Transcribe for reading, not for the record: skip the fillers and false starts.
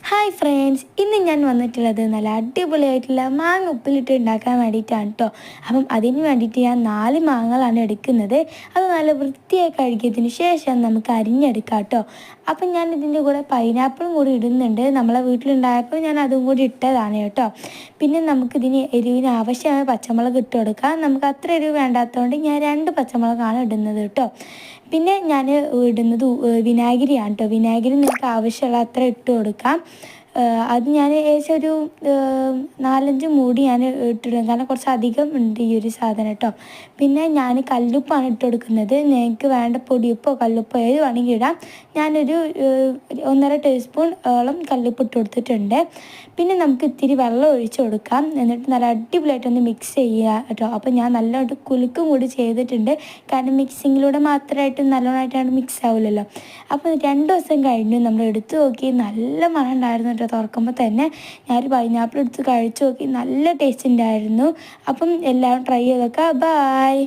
Hi friends, ഇന്ന് ഞാൻ വന്നിട്ടുള്ളത് നല്ല അടിപൊളിയായിട്ടുള്ള മാങ്ങ ഉപ്പിലിട്ട് ഉണ്ടാക്കാൻ വേണ്ടിയിട്ടാണ് കേട്ടോ. അപ്പം അതിന് വേണ്ടിയിട്ട് ഞാൻ 4 മാങ്ങകളാണ് എടുക്കുന്നത്. അത് നല്ല വൃത്തിയായി കഴുകിയതിന് ശേഷം നമുക്ക് അരിഞ്ഞെടുക്കാം കേട്ടോ. അപ്പം ഞാൻ ഇതിൻ്റെ കൂടെ പൈനാപ്പിളും കൂടി ഇടുന്നുണ്ട്. നമ്മളെ വീട്ടിലുണ്ടായപ്പോൾ ഞാൻ അതും കൂടി ഇട്ടതാണ് കേട്ടോ. പിന്നെ നമുക്കിതിന് എരിവിന് ആവശ്യമായ പച്ചമുളക് ഇട്ട് കൊടുക്കാം. നമുക്ക് അത്ര എരിവ് വേണ്ടാത്തതുകൊണ്ട് ഞാൻ 2 പച്ചമുളകാണ് ഇടുന്നത് കേട്ടോ. പിന്നെ ഞാൻ ഇടുന്നത് വിനാഗിരിയാണ് കേട്ടോ. വിനാഗിരി നിങ്ങൾക്ക് ആവശ്യമുള്ള അത്ര ഇട്ട് കൊടുക്കാം. അത് ഞാൻ ഏകദേശം ഒരു 4-5 മൂടി ഞാൻ ഇട്ടിടും, കാരണം കുറച്ച് അധികം ഉണ്ട് ഈ ഒരു സാധനം കേട്ടോ. പിന്നെ ഞാൻ കല്ലുപ്പാണ് ഇട്ട് കൊടുക്കുന്നത്. നിങ്ങൾക്ക് വേണ്ട പൊടിയുപ്പോ കല്ലുപ്പോ ഏത് വേണമെങ്കിൽ ഇടാം. ഞാനൊരു 1.5 ടീസ്പൂൺ ഓളം കല്ലുപ്പ് ഇട്ട് കൊടുത്തിട്ടുണ്ട്. പിന്നെ നമുക്ക് ഇത്തിരി വെള്ളം ഒഴിച്ച് കൊടുക്കാം. എന്നിട്ട് നല്ല അടിപൊളിയായിട്ടൊന്ന് മിക്സ് ചെയ്യുക കേട്ടോ. അപ്പോൾ ഞാൻ നല്ലതായിട്ട് കുലുക്കും കൂടി ചെയ്തിട്ടുണ്ട്, കാരണം മിക്സിങ്ങിലൂടെ മാത്രമായിട്ട് നല്ലോണമായിട്ടാണ് മിക്സ് ആവില്ലല്ലോ. അപ്പോൾ 2 ദിവസം കഴിഞ്ഞു നമ്മൾ എടുത്തു നോക്കി, നല്ല മണം ഉണ്ടായിരുന്നു കേട്ടോ. തുറക്കുമ്പോൾ തന്നെ ഞാനൊരു പൈനാപ്പിൾ എടുത്ത് കഴിച്ചു നോക്കി, നല്ല ടേസ്റ്റ് ഉണ്ടായിരുന്നു. അപ്പം എല്ലാവരും ട്രൈ ചെയ്തൊക്കെ. ബായ്.